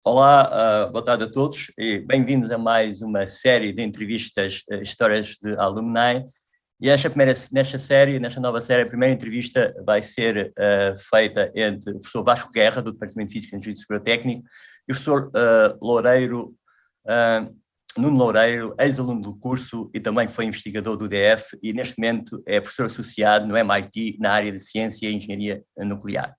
Olá, boa tarde a todos e bem-vindos a mais uma série de entrevistas, histórias de alumni. E nesta nova série, a primeira entrevista vai ser feita entre o professor Vasco Guerra, do Departamento de Física e Engenharia Superior Técnico, e o professor Nuno Loureiro, ex-aluno do curso e também foi investigador do UDF e neste momento é professor associado no MIT na área de Ciência e Engenharia Nuclear.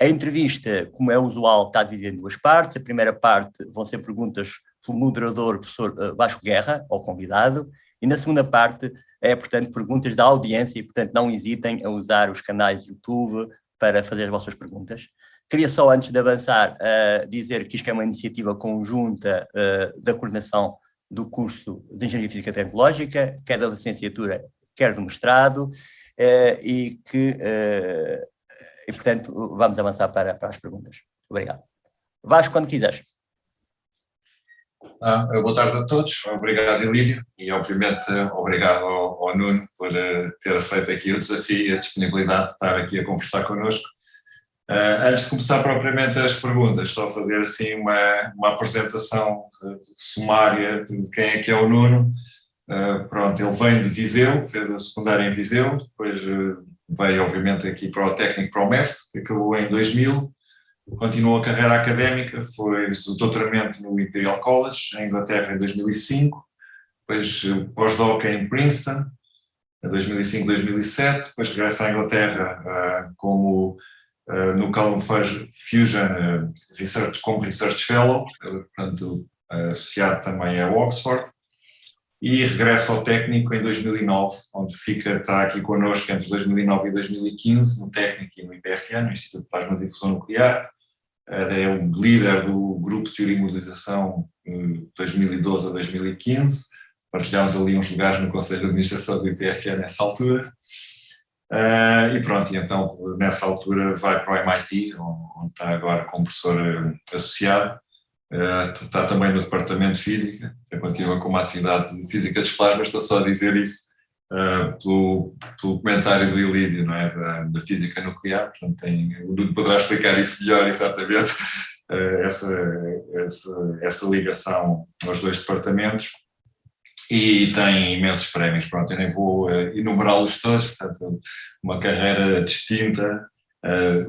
A entrevista, como é usual, está dividida em duas partes. A primeira parte vão ser perguntas pelo moderador, professor Vasco Guerra, ao convidado, e na segunda parte portanto, perguntas da audiência e, portanto, não hesitem a usar os canais YouTube para fazer as vossas perguntas. Queria só, antes de avançar, dizer que isto é uma iniciativa conjunta da coordenação do curso de Engenharia Física Tecnológica, quer da licenciatura, quer do mestrado, e portanto, vamos avançar para as perguntas. Obrigado. Vasco, quando quiseres. Boa tarde a todos, obrigado Elídio e obviamente obrigado ao Nuno por ter aceito aqui o desafio e a disponibilidade de estar aqui a conversar connosco. Antes de começar propriamente as perguntas, só fazer assim uma apresentação sumária de quem é que é o Nuno. Pronto, ele vem de Viseu, fez a secundária em Viseu, depois veio obviamente aqui para o técnico para o MEFT, que acabou em 2000, continuou a carreira académica, fez o doutoramento no Imperial College, em Inglaterra, em 2005, depois pós-doc em Princeton, em 2005-2007, depois regressa à Inglaterra no Callum Fusion como Research Fellow, portanto associado também a Oxford, e regressa ao técnico em 2009, onde está aqui connosco entre 2009 e 2015, no técnico e no IPFN, no Instituto de Plasma de Difusão Nuclear. É o líder do grupo de Teoria e Modelização de 2012 a 2015, partilhámos ali uns lugares no Conselho de Administração do IPFN nessa altura, e pronto, e então nessa altura vai para o MIT, onde está agora como professor associado. Está também no Departamento de Física, continua com uma atividade de Física dos Plasmas, estou só a dizer isso pelo comentário do Elídio, não é? da Física Nuclear, portanto o Nuno poderá explicar isso melhor exatamente, essa ligação aos dois departamentos, e tem imensos prémios, pronto, eu nem vou enumerá-los todos, portanto uma carreira distinta.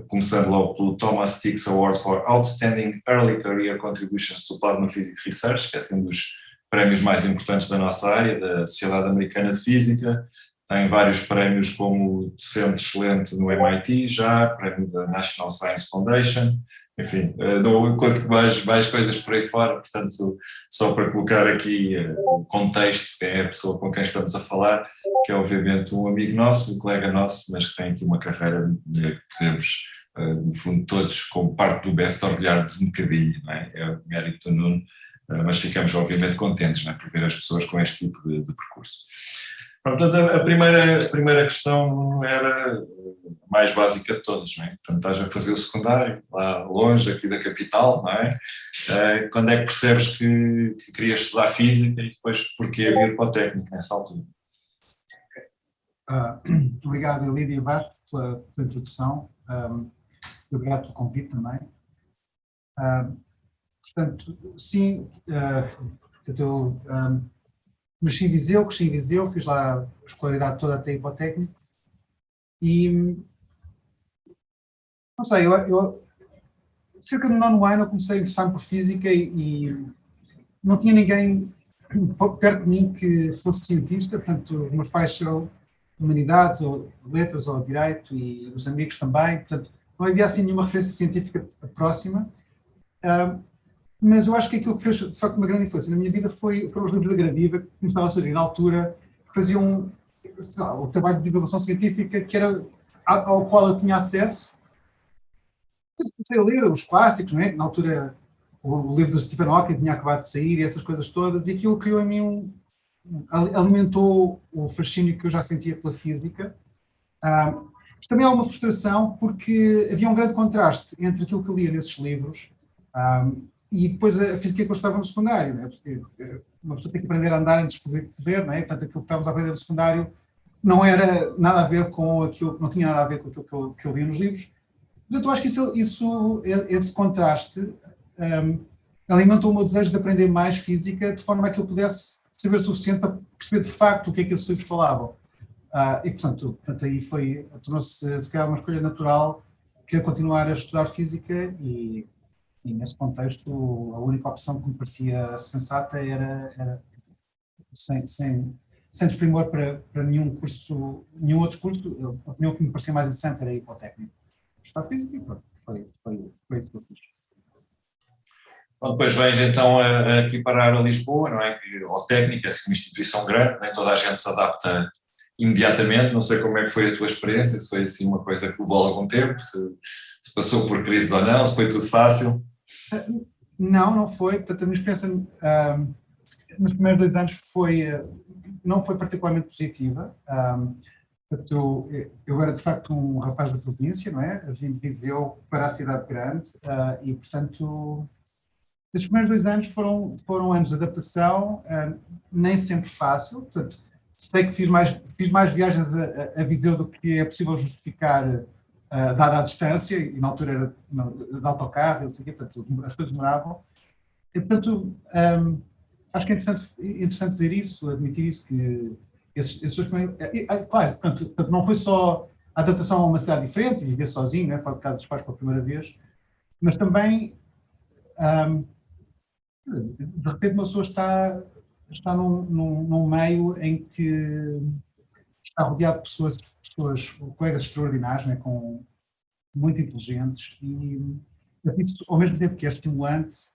Começando logo pelo Thomas Stix Award for Outstanding Early Career Contributions to Plasma Physics Research, que é um dos prémios mais importantes da nossa área, da Sociedade Americana de Física. Tem vários prémios como docente excelente no MIT já, prémio da National Science Foundation, enfim, não conto mais coisas por aí fora, portanto, só para colocar aqui o contexto, quem é a pessoa com quem estamos a falar, que é obviamente um amigo nosso, um colega nosso, mas que tem aqui uma carreira que podemos, no fundo, todos, como parte do BEF, orgulhar-nos um bocadinho, não é? É o mérito do Nuno, mas ficamos obviamente contentes, não é, por ver as pessoas com este tipo de percurso. Portanto, a primeira questão era a mais básica de todas, não é? Portanto, estás a fazer o secundário, lá longe, aqui da capital, não é? Quando é que percebes que querias estudar Física e depois porquê vir para o técnico nessa altura? Obrigado, Elídio e Vasco, pela introdução. Obrigado pelo convite também. Portanto, sim, eu nasci em Viseu, cresci em Viseu, fiz lá a escolaridade toda até ir para o técnico e, não sei, eu cerca do 9º ano eu comecei a interessar-me por Física e não tinha ninguém perto de mim que fosse cientista, portanto os meus pais eram Humanidades, ou Letras, ou Direito, e os amigos também, portanto não havia assim nenhuma referência científica próxima, mas eu acho que aquilo que fez de facto uma grande influência na minha vida foram os livros da Gradiva, que começaram a surgir na altura, que faziam o trabalho de divulgação científica que era, ao qual eu tinha acesso. Comecei a ler os clássicos, não é? Na altura o livro do Stephen Hawking tinha acabado de sair e essas coisas todas, e aquilo criou em mim alimentou o fascínio que eu já sentia pela física. Mas também há uma frustração porque havia um grande contraste entre aquilo que eu lia nesses livros e depois a física que eu estava no secundário, né? Porque uma pessoa tem que aprender a andar antes de poder ver, não é? Portanto, aquilo que estávamos a aprender no secundário não era nada a ver com aquilo, não tinha nada a ver com aquilo que eu lia nos livros. Portanto, eu acho que esse contraste alimentou o meu desejo de aprender mais física, de forma a que eu pudesse saber o suficiente para perceber de facto o que é que esses livros falavam. E, portanto, aí tornou-se, se calhar, uma escolha natural querer continuar a estudar física e nesse contexto, a única opção que me parecia sensata era sem desprimor para nenhum outro curso, a opinião que me parecia mais interessante era ir para o técnico. Estudar física e pronto, foi isso que eu fiz. Bom, depois vens então aqui parar a Lisboa, não é? Ao técnico, é assim uma instituição grande, nem toda a gente se adapta imediatamente, não sei como é que foi a tua experiência, se foi assim uma coisa que levou algum tempo, se passou por crises ou não, se foi tudo fácil. Não foi, portanto a minha experiência nos primeiros 2 anos não foi particularmente positiva. Portanto, eu era de facto um rapaz da província, não é? Viveu para a cidade grande e, portanto, esses primeiros 2 anos foram anos de adaptação, nem sempre fácil. Portanto, sei que fiz mais viagens a Viseu do que é possível justificar, dada a distância, e na altura era de autocarro, portanto, as coisas demoravam. E, portanto, acho que é interessante dizer isso, admitir isso, que esses primeiros... Claro, portanto, não foi só a adaptação a uma cidade diferente, e viver sozinho, né, fora de casa dos pais pela primeira vez, mas também, de repente, uma pessoa está num meio em que está rodeado de pessoas colegas extraordinários, né, muito inteligentes, e isso, ao mesmo tempo que é estimulante,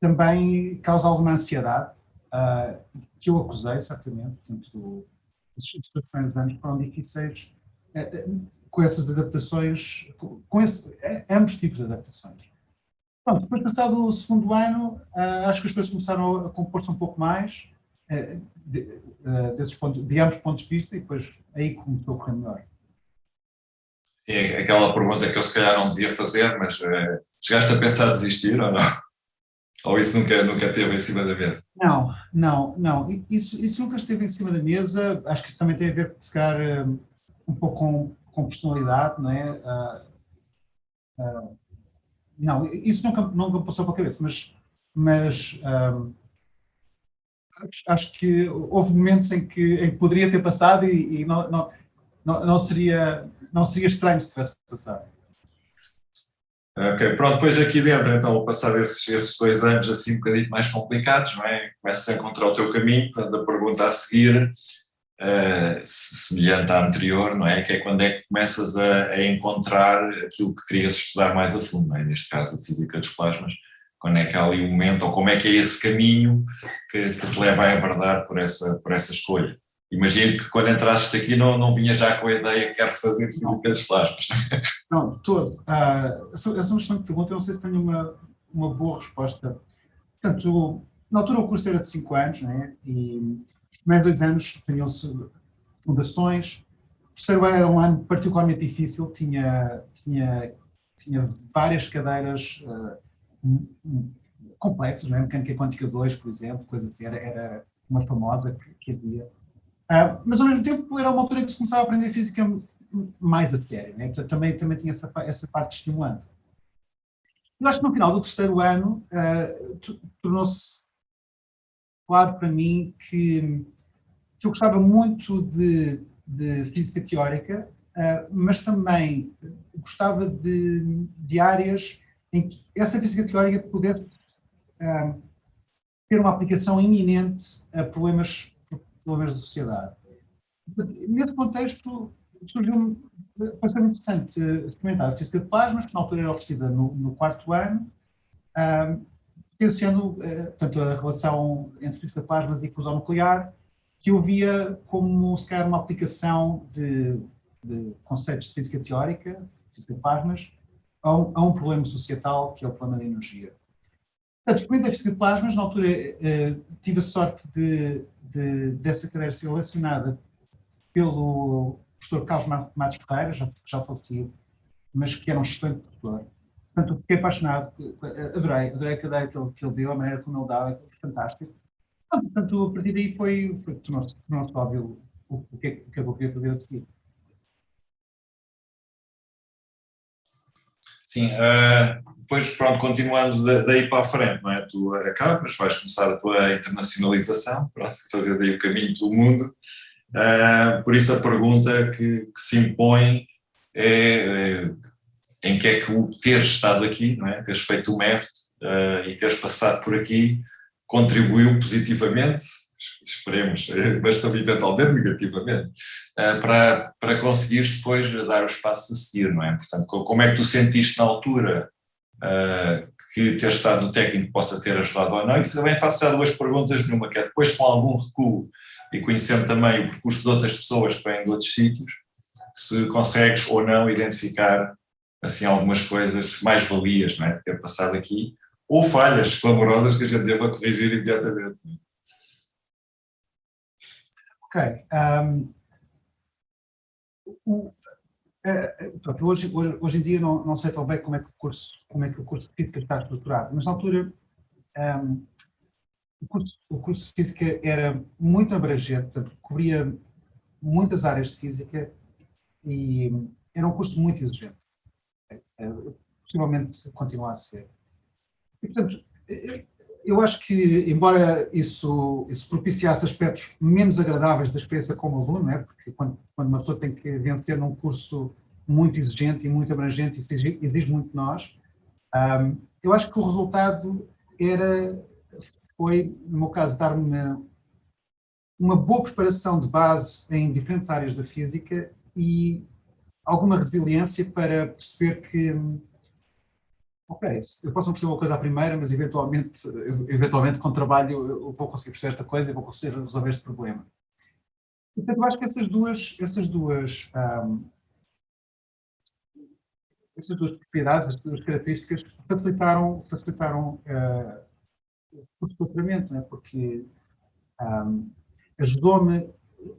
também causa alguma ansiedade, que eu acusei, certamente. Portanto, esses primeiros anos foram difíceis com essas adaptações, com ambos tipos de adaptações. Pronto, depois, passado o 2º ano, acho que as coisas começaram a compor-se um pouco mais, de ambos pontos de vista, e depois aí começou a correr melhor. Sim, aquela pergunta que eu se calhar não devia fazer, mas chegaste a pensar desistir ou não? Ou isso nunca teve em cima da mesa? Não. Isso nunca esteve em cima da mesa. Acho que isso também tem a ver, se calhar, um pouco com personalidade, não é? Não, isso nunca passou pela cabeça, mas acho que houve momentos em que poderia ter passado e não seria estranho se tivesse passado. Ok, pronto, depois aqui dentro, então, ao passar esses 2 anos assim um bocadinho mais complicados, não é? Começas a encontrar o teu caminho, portanto, a pergunta a seguir, semelhante à anterior, não é? Que é quando é que começas a encontrar aquilo que querias estudar mais a fundo, não é? Neste caso, a física dos plasmas, quando é que há ali um momento, ou como é que é esse caminho que te leva a enverdar por essa escolha? Imagino que quando entraste aqui não vinha já com a ideia que quero fazer física dos plasmas. Não, de todo. Essa é uma excelente pergunta, eu não sei se tenho uma boa resposta. Portanto, na altura o curso era de 5 anos, né? E os primeiros 2 anos tinham-se fundações. O terceiro ano era um ano particularmente difícil, tinha várias cadeiras complexas, né? Mecânica quântica 2, por exemplo, coisa que era uma famosa que havia. Mas ao mesmo tempo era uma altura em que se começava a aprender física mais a sério, né? Portanto, também tinha essa parte estimulante. Eu acho que no final do 3º ano tornou-se claro para mim que eu gostava muito de física teórica, mas também gostava de áreas em que essa física teórica pudesse ter uma aplicação iminente a problemas da sociedade. Nesse contexto, surgiu-me, foi muito interessante experimentar a física de plasmas, que na altura era oferecida no 4º ano, potenciando, portanto, a relação entre física de plasmas e fusão nuclear, que eu via como, se calhar, uma aplicação de conceitos de física teórica, física de plasmas, a um problema societal, que é o problema da energia. Portanto, experimentei a física de plasmas, na altura tive a sorte dessa cadeira ser lecionada pelo professor Carlos Matos Ferreira, já falecido, mas que era um excelente professor. Portanto, fiquei apaixonado, adorei a cadeira que ele deu, a maneira como ele dava, fantástico. Portanto, a partir daí tornou-se óbvio o que é que eu queria fazer a seguir. Sim, depois, pronto, continuando daí para a frente, não é? Tu acabas, vais começar a tua internacionalização, pronto, fazer daí o caminho pelo mundo. Por isso a pergunta que se impõe é em que é que o teres estado aqui, não é? Teres feito o MEFT e teres passado por aqui contribuiu positivamente, esperemos, mas também eventualmente negativamente, para conseguires depois dar o espaço a seguir, não é? Portanto, como é que tu sentiste na altura que ter estado no técnico possa ter ajudado ou não? E também faço já duas perguntas numa, que é depois com algum recuo e conhecendo também o percurso de outras pessoas que vêm de outros sítios, se consegues ou não identificar assim algumas coisas, mais-valias, não é, de ter passado aqui, ou falhas clamorosas que a gente deva corrigir imediatamente. Ok. Hoje em dia não sei tão bem como é que o curso de Física está estruturado, mas na altura o curso de Física era muito abrangente, portanto, cobria muitas áreas de Física e era um curso muito exigente. Possivelmente continua a ser. E, portanto, eu acho que, embora isso propiciasse aspectos menos agradáveis da experiência como aluno, não é? Porque quando uma pessoa tem que vencer num curso muito exigente e muito abrangente e exige muito de nós, eu acho que o resultado foi, no meu caso, dar-me uma boa preparação de base em diferentes áreas da física e alguma resiliência para perceber que, ok, eu posso não perceber uma coisa à primeira, mas eventualmente com trabalho eu vou conseguir perceber esta coisa e vou conseguir resolver este problema. E, portanto, eu acho que essas duas propriedades, essas duas características facilitaram o curso de doutoramento, não é? Porque ajudou-me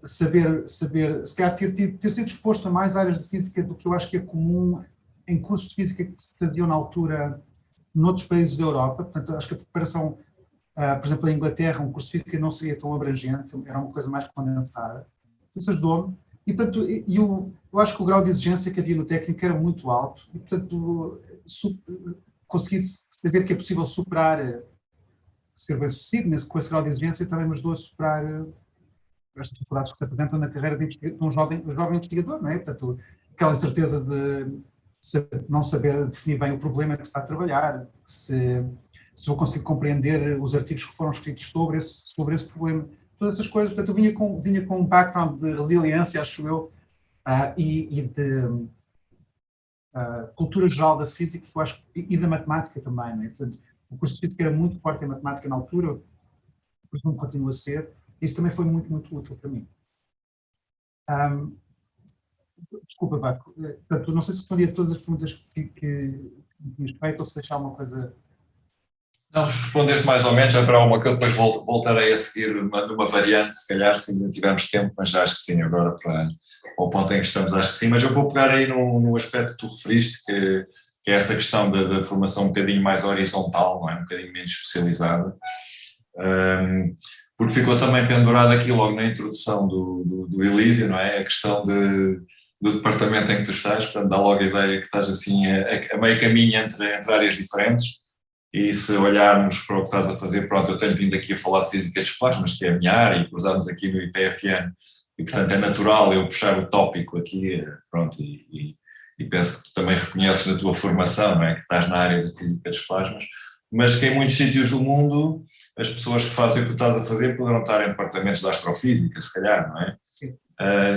a saber, se calhar ter sido exposto a mais áreas de física do que eu acho que é comum em cursos de física que se faziam na altura noutros países da Europa. Portanto, acho que a preparação, por exemplo, em Inglaterra, um curso de física não seria tão abrangente, era uma coisa mais condensada. Isso ajudou-me. E, portanto, eu acho que o grau de exigência que havia no técnico era muito alto. E, portanto, consegui saber que é possível superar, ser bem sucedido com esse grau de exigência, também me ajudou a superar estas dificuldades que se apresentam na carreira de um jovem investigador, não é? Portanto, aquela incerteza de não saber definir bem o problema que se está a trabalhar, se vou conseguir compreender os artigos que foram escritos sobre esse problema, todas essas coisas. Portanto, eu vinha com um background de resiliência, acho eu, e de cultura geral da física, que eu acho, e da matemática também, não é? Portanto, o curso de física era muito forte em matemática na altura, por isso não continua a ser. Isso também foi muito, muito útil para mim. Desculpa, Baco. Portanto, não sei se respondi a todas as perguntas que me tinhas feito ou se deixar alguma coisa. Não, respondeste mais ou menos, haverá uma que eu depois voltarei a seguir numa variante, se calhar, se ainda tivermos tempo, mas acho que sim, agora para o ponto em que estamos, acho que sim. Mas eu vou pegar aí no aspecto que tu referiste, que é essa questão da formação um bocadinho mais horizontal, não é? Um bocadinho menos especializada. Porque ficou também pendurado aqui logo na introdução do Elídio, não é? A questão do departamento em que tu estás, portanto dá logo a ideia que estás assim a meio caminho entre áreas diferentes, e se olharmos para o que estás a fazer, pronto, eu tenho vindo aqui a falar de física dos plasmas, que é a minha área, e cruzamos aqui no IPFN, e portanto é natural eu puxar o tópico aqui, pronto, e penso que tu também reconheces na tua formação, não é? Que estás na área da física dos plasmas, mas que em muitos sítios do mundo as pessoas que fazem o que tu estás a fazer poderão estar em departamentos de astrofísica, se calhar, não é?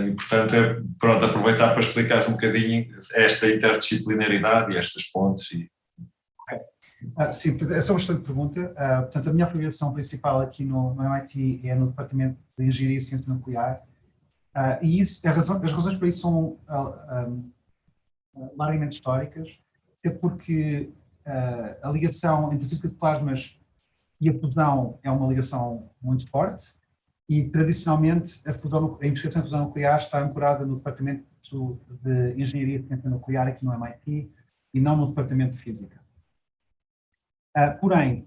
E portanto, pronto, aproveitar para explicar um bocadinho esta interdisciplinaridade e estas pontes. Sim, essa é uma excelente pergunta. Portanto, a minha afiliação principal aqui no MIT é no Departamento de Engenharia e Ciência Nuclear, e as razões para isso são largamente históricas, é porque a ligação entre a física de plasmas e a fusão é uma ligação muito forte e, tradicionalmente, a investigação em fusão nuclear está ancorada no Departamento de Engenharia e Ciência Nuclear aqui no MIT e não no Departamento de Física. Porém,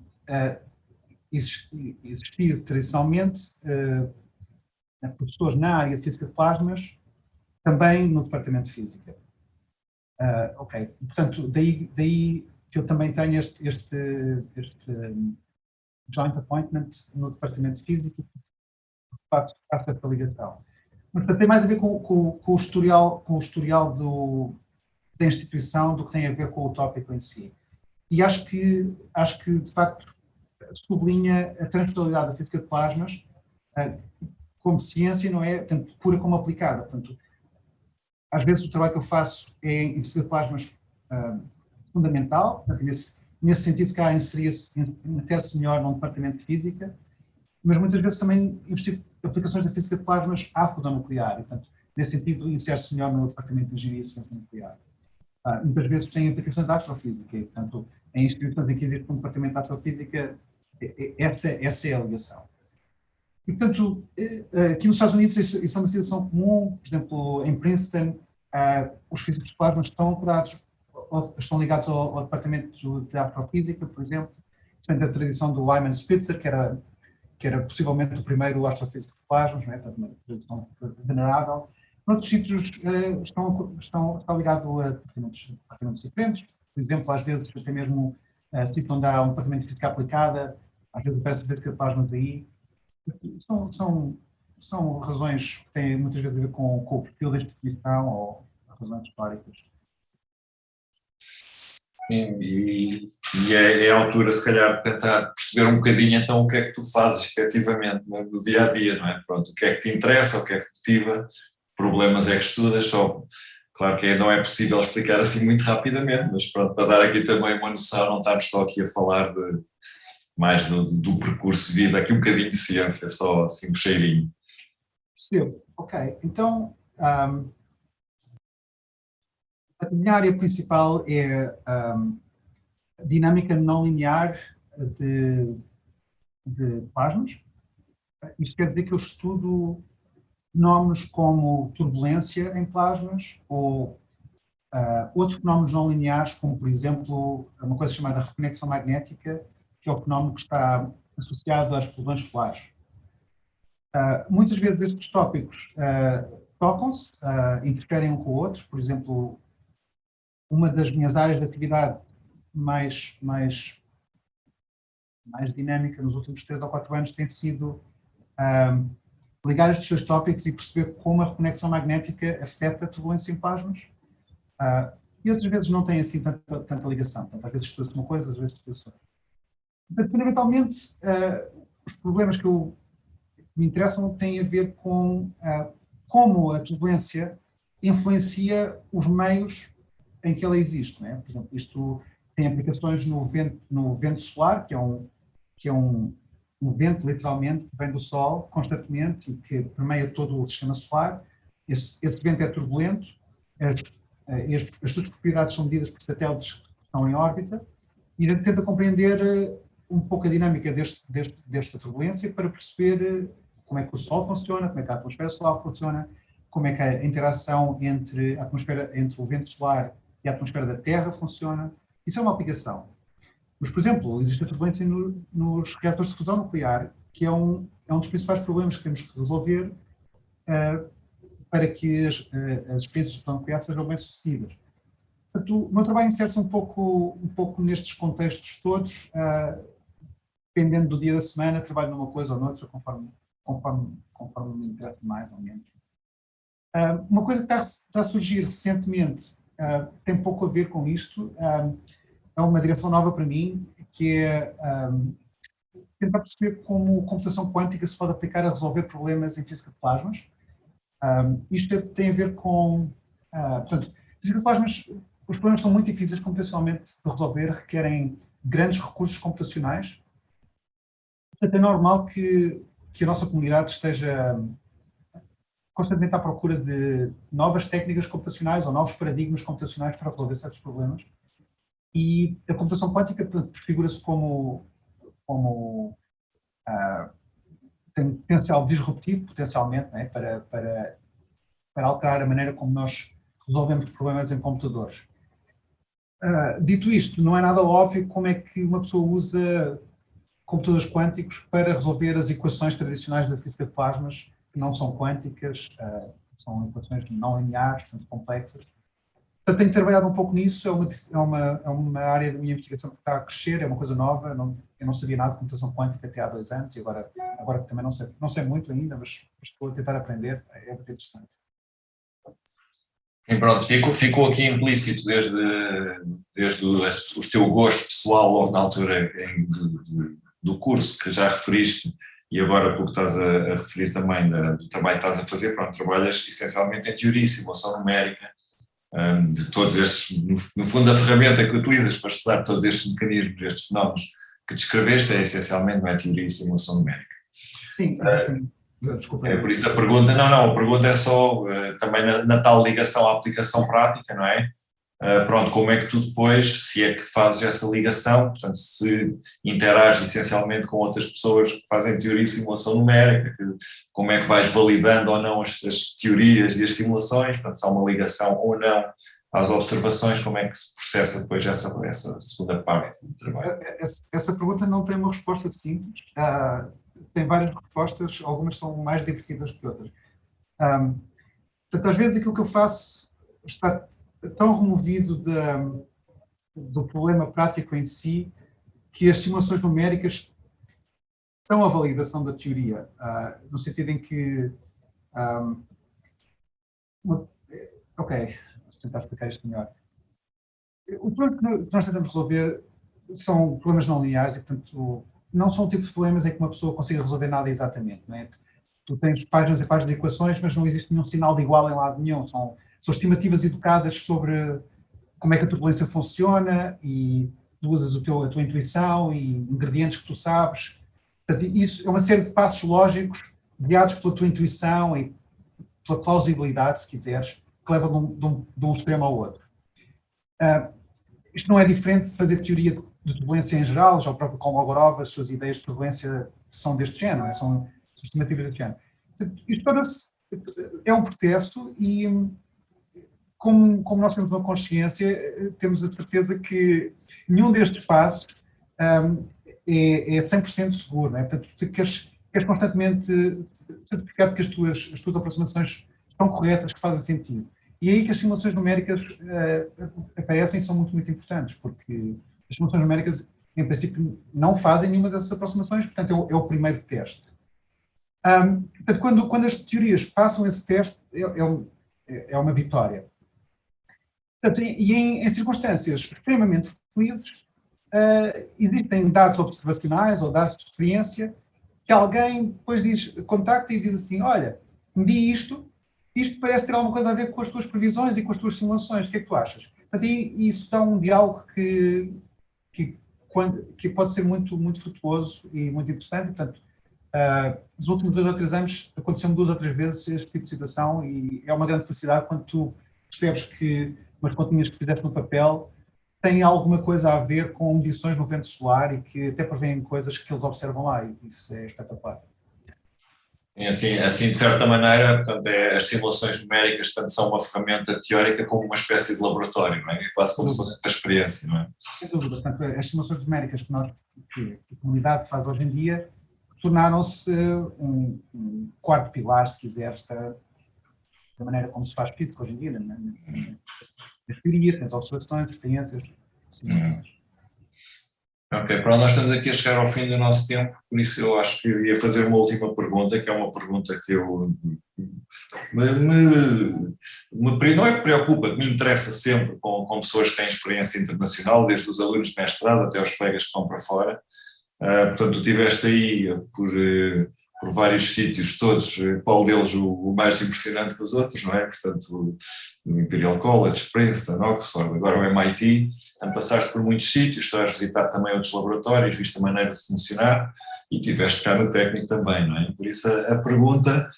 existia tradicionalmente professores na área de Física de Plasmas também no Departamento de Física. Ok, portanto, daí que eu também tenho este joint appointment no departamento de física, faço essa ligação. Mas tem mais a ver com o historial da instituição do que tem a ver com o tópico em si. E acho que de facto, sublinha a transversalidade da física de plasmas como ciência, não é tanto pura como aplicada. Portanto, às vezes o trabalho que eu faço em física de plasmas fundamental, portanto, nesse sentido, se calhar insere-se melhor num departamento de física, mas muitas vezes também investigo aplicações da física de plasmas à fusão nuclear, e, portanto, nesse sentido, insere-se melhor no departamento de engenharia e ciência nuclear. Muitas vezes tem aplicações à astrofísica, e, portanto, em instituições em que existe um departamento de astrofísica, essa é a ligação. E, portanto, aqui nos Estados Unidos isso é uma situação comum. Por exemplo, em Princeton, os físicos de plasma estão ligados ao departamento de astrofísica, por exemplo. Portanto, a tradição do Lyman Spitzer, que era possivelmente o primeiro astrofísico de plasmas, não é? Portanto, uma tradição venerável. Noutros sítios está ligado a departamentos diferentes. Por exemplo, às vezes até mesmo sítios onde há um departamento de física aplicada, às vezes aparece a física de plasmas aí. São razões que têm muitas vezes a ver com o perfil da instituição ou razões históricas. E é a altura, se calhar, de tentar perceber um bocadinho então o que é que tu fazes efetivamente no dia a dia, não é? Pronto, o que é que te interessa, o que é que te motiva, problemas é que estudas, só. Claro que não é possível explicar assim muito rapidamente, mas pronto, para dar aqui também uma noção, não estamos só aqui a falar mais do percurso de vida, aqui um bocadinho de ciência, só assim um cheirinho. Percebo, ok. Então, a minha área principal é a dinâmica não linear de plasmas. Isto quer dizer que eu estudo fenómenos como turbulência em plasmas ou outros fenómenos não lineares, como, por exemplo, uma coisa chamada reconexão magnética, que é o fenómeno que está associado às explosões polares. Muitas vezes estes tópicos tocam-se, interferem um com o outro. Por exemplo, uma das minhas áreas de atividade mais dinâmica nos últimos 3 ou 4 anos tem sido ligar estes dois tópicos e perceber como a reconexão magnética afeta a turbulência em plasmas. E outras vezes não tem assim tanta ligação. Portanto, às vezes estuda-se uma coisa, às vezes estuda-se outra. Portanto, fundamentalmente, os problemas que me interessam têm a ver com como a turbulência influencia os meios em que ela existe. Não é? Por exemplo, isto tem aplicações no vento solar, que é um vento, literalmente, que vem do Sol constantemente e que permeia todo o sistema solar. Esse vento é turbulento, as suas propriedades são medidas por satélites que estão em órbita, e a gente tenta compreender um pouco a dinâmica desta turbulência para perceber como é que o Sol funciona, como é que a atmosfera solar funciona, como é que a interação entre o vento solar e a atmosfera da Terra funciona. Isso é uma aplicação. Mas, por exemplo, existe a turbulência nos reatores de fusão nuclear, que é um dos principais problemas que temos que resolver para que as experiências de fusão nuclear sejam bem-sucedidas. Portanto, o meu trabalho insere-se um pouco nestes contextos todos, dependendo do dia da semana, trabalho numa coisa ou noutra, conforme me interessa mais ou menos. Uma coisa que está a surgir recentemente tem pouco a ver com isto, é uma direção nova para mim, que é tentar perceber como computação quântica se pode aplicar a resolver problemas em física de plasmas. Isto tem a ver com... portanto, física de plasmas, os problemas são muito difíceis computacionalmente de resolver, requerem grandes recursos computacionais. Portanto, é normal que a nossa comunidade esteja constantemente à procura de novas técnicas computacionais ou novos paradigmas computacionais para resolver certos problemas. E a computação quântica prefigura-se como tem potencial disruptivo, potencialmente, não é? para alterar a maneira como nós resolvemos problemas em computadores. Dito isto, não é nada óbvio como é que uma pessoa usa computadores quânticos para resolver as equações tradicionais da física de plasmas, que não são quânticas, são equações não lineares, muito complexas. Portanto, tenho trabalhado um pouco nisso, é uma área da minha investigação que está a crescer, é uma coisa nova, eu não sabia nada de computação quântica até há 2 anos e agora também não sei muito ainda, mas estou a tentar aprender, é muito interessante. E pronto, ficou aqui implícito desde o teu gosto pessoal logo na altura do curso que já referiste e agora porque estás a referir também do trabalho que estás a fazer, pronto, trabalhas essencialmente em teoria e simulação numérica, de todos estes, no fundo a ferramenta que utilizas para estudar todos estes mecanismos, estes fenómenos que descreveste é essencialmente não é teoria e simulação numérica. Sim, exatamente. Desculpa. É por isso a pergunta, a pergunta é só também na tal ligação à aplicação prática, não é? Pronto, como é que tu depois, se é que fazes essa ligação, portanto, se interages essencialmente com outras pessoas que fazem teoria e simulação numérica, como é que vais validando ou não as teorias e as simulações, portanto, se há uma ligação ou não às observações, como é que se processa depois essa segunda parte do trabalho? Essa pergunta não tem uma resposta simples, tem várias respostas, algumas são mais divertidas que outras. Portanto, às vezes aquilo que eu faço está tão removido do problema prático em si que as simulações numéricas são a validação da teoria, no sentido em que... ok, vou tentar explicar isto melhor. O problema que nós tentamos resolver são problemas não lineares e, portanto, não são o tipo de problemas em que uma pessoa consiga resolver nada exatamente, não é? Tu tens páginas e páginas de equações, mas não existe nenhum sinal de igual em lado nenhum. São estimativas educadas sobre como é que a turbulência funciona e tu usas a tua intuição e ingredientes que tu sabes. Portanto, isso é uma série de passos lógicos guiados pela tua intuição e pela plausibilidade, se quiseres, que levam de um extremo ao outro. Isto não é diferente de fazer teoria de turbulência em geral, já o próprio Kolmogorov, as suas ideias de turbulência são deste género, são estimativas deste género. Isto é um processo e, como nós temos uma consciência, temos a certeza que nenhum destes passos é 100% seguro, não é? Portanto, tu queres constantemente certificar que as tuas aproximações estão corretas, que fazem sentido. E é aí que as simulações numéricas aparecem e são muito, muito importantes, porque as simulações numéricas, em princípio, não fazem nenhuma dessas aproximações, portanto, é o primeiro teste. Portanto, quando as teorias passam esse teste, é uma vitória. Portanto, e em circunstâncias extremamente felizes, existem dados observacionais ou dados de experiência que alguém depois contacta e diz assim, olha, medi isto parece ter alguma coisa a ver com as tuas previsões e com as tuas simulações, o que é que tu achas? Portanto, isso dá um diálogo que pode ser muito, muito frutuoso e muito interessante. Portanto, nos últimos 2 ou 3 anos aconteceu-me 2 ou 3 vezes este tipo de situação e é uma grande felicidade quando tu percebes que umas continhas que fizeste no papel têm alguma coisa a ver com medições no vento solar e que até prevêem coisas que eles observam lá e isso é espetacular. E assim, de certa maneira, portanto, as simulações numéricas tanto são uma ferramenta teórica como uma espécie de laboratório, não é? É quase como se fosse uma experiência, não é? Sem dúvida. Portanto, as simulações numéricas que a comunidade faz hoje em dia tornaram-se um quarto pilar, se quiseres, da maneira como se faz física hoje em dia, na teoria, tens observações, experiências, simulações. Ok, pronto, nós estamos aqui a chegar ao fim do nosso tempo, por isso eu acho que ia fazer uma última pergunta, que é uma pergunta que eu não é que preocupa, que me interessa sempre com pessoas que têm experiência internacional, desde os alunos de mestrado até os colegas que vão para fora. Portanto, tu estiveste aí por vários sítios, todos, qual deles o mais impressionante que os outros, não é? Portanto, o Imperial College, Princeton, Oxford, agora o MIT, portanto, passaste por muitos sítios, estás a visitar também outros laboratórios, viste a maneira de funcionar e tiveste cá no técnico também, não é? Por isso a pergunta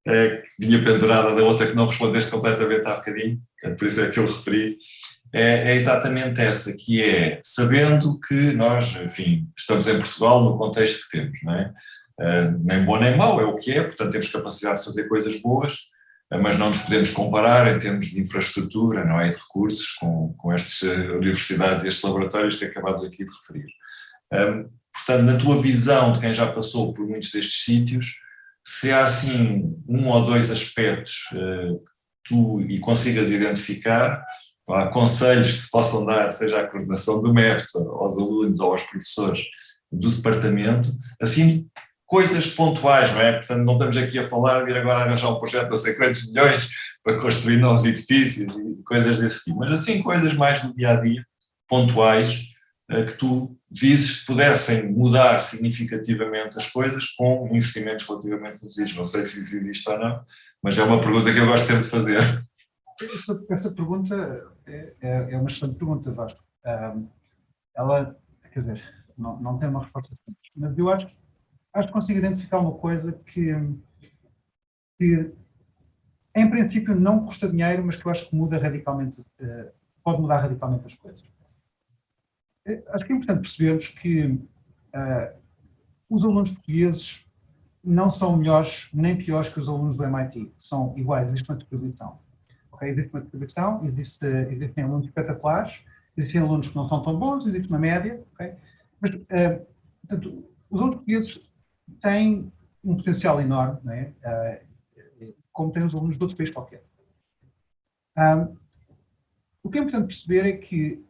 que vinha pendurada da outra que não respondeste completamente há bocadinho, portanto, por isso é que eu referi, é exatamente essa, que é, sabendo que nós, enfim, estamos em Portugal no contexto que temos, não é? Nem bom nem mau, é o que é, portanto temos capacidade de fazer coisas boas, mas não nos podemos comparar em termos de infraestrutura, não é, de recursos com estas universidades e estes laboratórios que acabámos aqui de referir. Portanto, na tua visão de quem já passou por muitos destes sítios, se há assim 1 ou 2 aspectos que tu consigas identificar há conselhos que se possam dar, seja à coordenação do mestre, aos alunos ou aos professores do departamento, assim, coisas pontuais, não é? Portanto, não estamos aqui a falar de ir agora arranjar um projeto de 50 milhões para construir novos edifícios e coisas desse tipo, mas assim, coisas mais no dia-a-dia, pontuais, que tu visses que pudessem mudar significativamente as coisas com investimentos relativamente reduzidos. Não sei se isso existe ou não, mas é uma pergunta que eu gosto sempre de fazer. Essa pergunta é uma excelente pergunta, Vasco. Ela, quer dizer, não tem uma resposta simples, mas eu acho que consigo identificar uma coisa que em princípio não custa dinheiro, mas que eu acho que muda radicalmente, pode mudar radicalmente as coisas. Acho que é importante percebermos que os alunos portugueses não são melhores nem piores que os alunos do MIT, são iguais, existe uma distribuição. Okay? Existe uma distribuição, existem alunos espetaculares, existem alunos que não são tão bons, existe uma média, okay? Mas, portanto, os alunos portugueses têm um potencial enorme, não é? Como têm os alunos de outro país qualquer. O que é importante perceber é que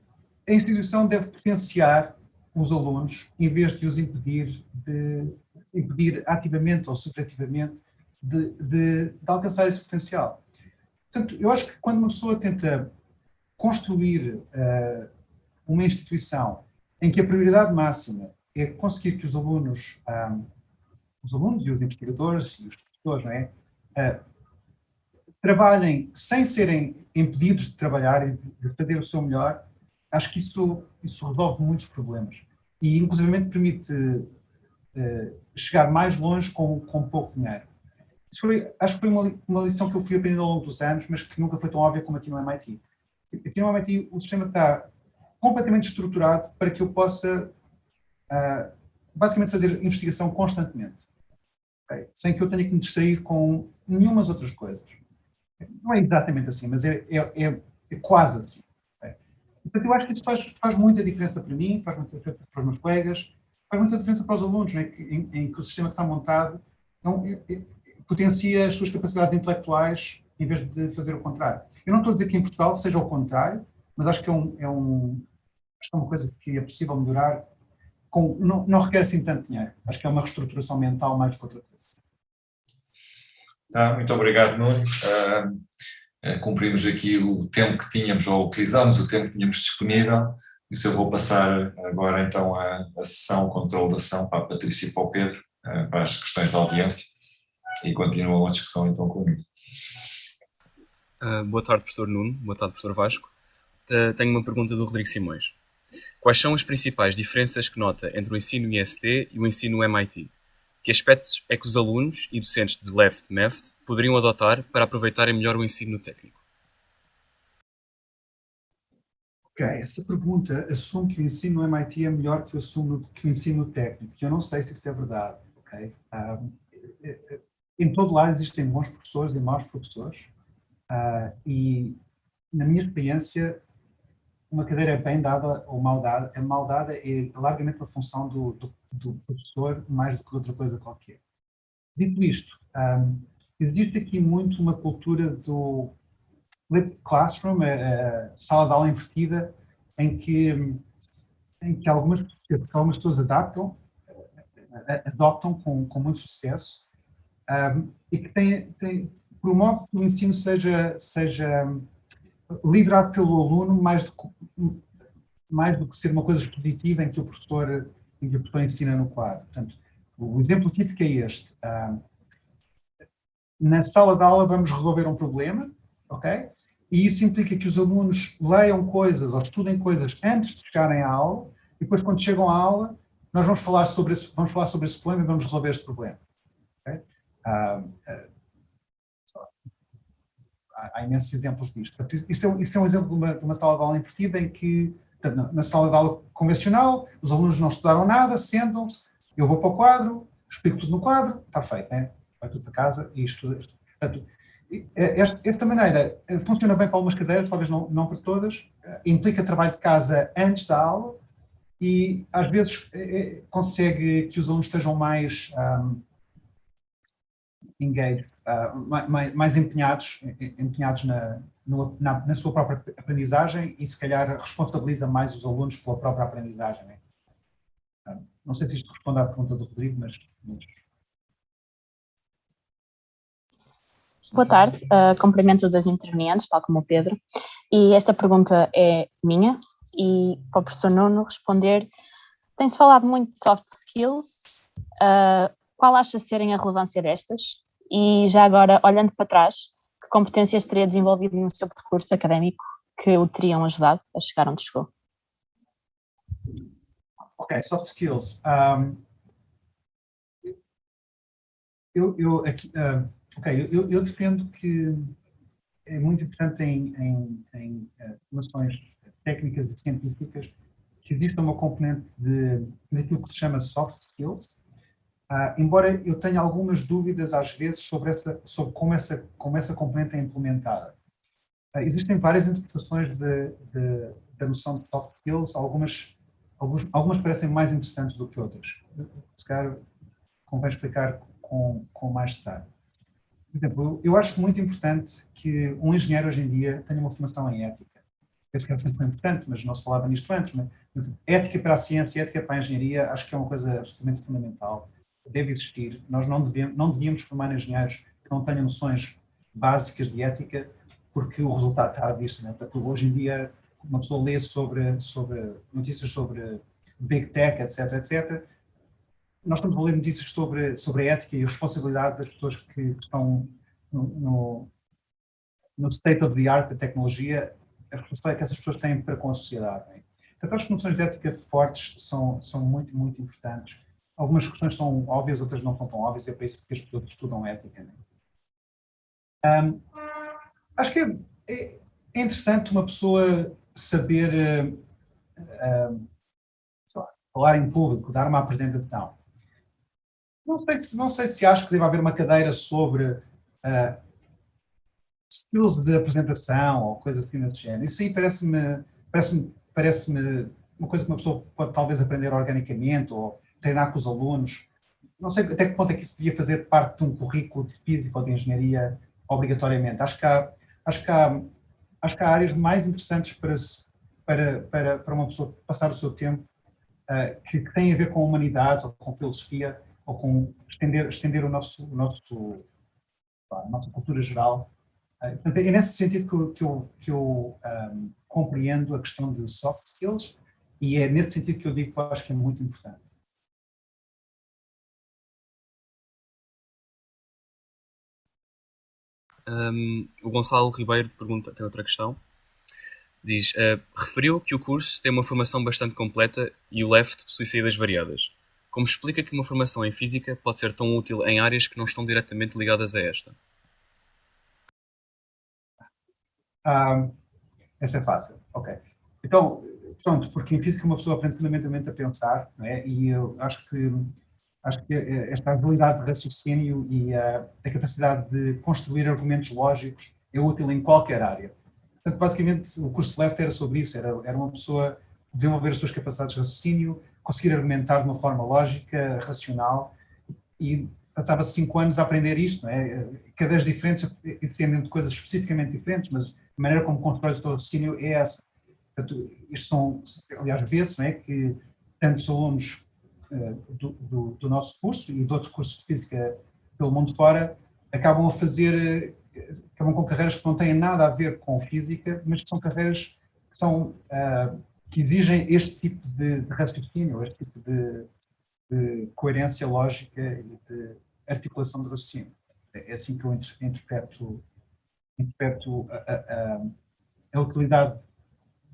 a instituição deve potenciar os alunos em vez de os impedir ativamente ou subjetivamente de alcançar esse potencial. Portanto, eu acho que quando uma pessoa tenta construir uma instituição em que a prioridade máxima é conseguir que os alunos e os investigadores e os professores, não é, trabalhem sem serem impedidos de trabalhar e de fazer o seu melhor, acho que isso resolve muitos problemas e, inclusivamente, permite chegar mais longe com pouco dinheiro. Acho que foi uma lição que eu fui aprendendo ao longo dos anos, mas que nunca foi tão óbvia como aqui no MIT. Aqui no MIT o sistema está completamente estruturado para que eu possa basicamente fazer investigação constantemente, okay? Sem que eu tenha que me distrair com nenhumas outras coisas. Não é exatamente assim, mas é quase assim. Okay? Portanto, eu acho que isso faz muita diferença para mim, faz muita diferença para os meus colegas, faz muita diferença para os alunos, né? em que o sistema que está montado potencia as suas capacidades intelectuais em vez de fazer o contrário. Eu não estou a dizer que em Portugal seja o contrário, mas acho que é uma coisa que é possível melhorar, não requer assim tanto dinheiro. Acho que é uma reestruturação mental mais que outra coisa. Muito obrigado, Nuno. Cumprimos aqui o tempo que tínhamos, ou utilizamos o tempo que tínhamos disponível. Isso eu vou passar agora então a sessão, o controle da ação para a Patrícia e para o Pedro, para as questões da audiência, e continuam a discussão então comigo. Boa tarde, professor Nuno. Boa tarde, professor Vasco. Tenho uma pergunta do Rodrigo Simões. Quais são as principais diferenças que nota entre o ensino IST e o ensino MIT? Que aspectos é que os alunos e docentes de LEFT-MEFT poderiam adotar para aproveitarem melhor o ensino técnico? Ok, essa pergunta assume que o ensino no MIT é melhor que o ensino técnico. Eu não sei se isto é verdade. Okay? Em todo lado existem bons professores e maus professores. E, na minha experiência, uma cadeira é bem dada ou mal dada. A mal dada é largamente uma função do professor mais do que outra coisa qualquer. Dito isto, existe aqui muito uma cultura do flipped classroom, a sala de aula invertida, em que algumas pessoas adoptam com muito sucesso, e que promove que o ensino seja liderado pelo aluno mais do que ser uma coisa expositiva em que o professor ensina no quadro. Portanto, o exemplo típico é este. Na sala de aula vamos resolver um problema, ok? E isso implica que os alunos leiam coisas ou estudem coisas antes de chegarem à aula, e depois, quando chegam à aula, nós vamos falar sobre esse problema e vamos resolver este problema. Okay? Há imensos exemplos disto. Isto é um exemplo de uma sala de aula invertida em que, na sala de aula convencional, os alunos não estudaram nada, sentam-se, eu vou para o quadro, explico tudo no quadro, está feito, né? Vai tudo para casa e estuda. Portanto, esta maneira funciona bem para algumas cadeiras, talvez não para todas, implica trabalho de casa antes da aula e, às vezes, consegue que os alunos estejam mais engaged, mais empenhados na sua própria aprendizagem e, se calhar, responsabiliza mais os alunos pela própria aprendizagem. Né? Não sei se isto responde à pergunta do Rodrigo, mas... Boa tarde, cumprimento os dois intervenientes, tal como o Pedro, e esta pergunta é minha, e para o professor Nuno responder, tem-se falado muito de soft skills, qual acha serem a relevância destas? E já agora, olhando para trás, que competências teria desenvolvido no seu percurso académico que o teriam ajudado a chegar onde chegou? Ok, soft skills. Eu defendo que é muito importante em formações técnicas e científicas que exista uma componente daquilo que se chama soft skills, embora eu tenha algumas dúvidas às vezes sobre como essa componente é implementada. Existem várias interpretações da noção de soft skills, algumas parecem mais interessantes do que outras. Se calhar convém explicar com mais detalhe. Por exemplo, eu acho muito importante que um engenheiro hoje em dia tenha uma formação em ética. Penso que é sempre importante, mas não se falava nisto antes. Mas ética para a ciência, ética para a engenharia, acho que é uma coisa absolutamente fundamental. Deve existir. Nós não devíamos formar engenheiros que não tenham noções básicas de ética, porque o resultado está à vista. Né? Portanto, hoje em dia, uma pessoa lê sobre notícias sobre Big Tech, etc. Nós estamos a ler notícias sobre a ética e a responsabilidade das pessoas que estão no state of the art da tecnologia, a responsabilidade que essas pessoas têm para com a sociedade. Né? Portanto, as noções de ética fortes são muito, muito importantes. Algumas questões são óbvias, outras não são tão óbvias, é para isso que as pessoas estudam ética. Né? Acho que é interessante uma pessoa saber falar em público, dar uma apresentação. Não sei se acho que deve haver uma cadeira sobre skills de apresentação ou coisa assim desse género. Isso aí parece-me uma coisa que uma pessoa pode talvez aprender organicamente ou treinar com os alunos. Não sei até que ponto é que isso devia fazer parte de um currículo de física ou de engenharia obrigatoriamente. Acho que há áreas mais interessantes para uma pessoa passar o seu tempo que têm a ver com humanidades ou com filosofia ou com estender a nossa cultura geral. Portanto, é nesse sentido que eu compreendo a questão de soft skills e é nesse sentido que eu digo que eu acho que é muito importante. O Gonçalo Ribeiro pergunta, tem outra questão. Diz, referiu que o curso tem uma formação bastante completa e o LEFT possui saídas variadas. Como explica que uma formação em física pode ser tão útil em áreas que não estão diretamente ligadas a esta? Essa é fácil, ok. Então, pronto, porque em física uma pessoa aprende fundamentalmente a pensar, não é? E eu acho que esta habilidade de raciocínio e a capacidade de construir argumentos lógicos é útil em qualquer área. Portanto, basicamente, o curso de LEFT era sobre isso, era uma pessoa desenvolver as suas capacidades de raciocínio, conseguir argumentar de uma forma lógica, racional, e passava 5 anos a aprender isto, não é? Cadeiras diferentes, sendo de coisas especificamente diferentes, mas a maneira como constrói o teu raciocínio é essa. Portanto, isto são, aliás, vê-se, não é? Que tantos alunos do nosso curso e de outro curso de física pelo mundo fora acabam com carreiras que não têm nada a ver com física, mas que são carreiras que exigem este tipo de raciocínio, este tipo de coerência lógica e de articulação de raciocínio. É assim que eu interpreto a utilidade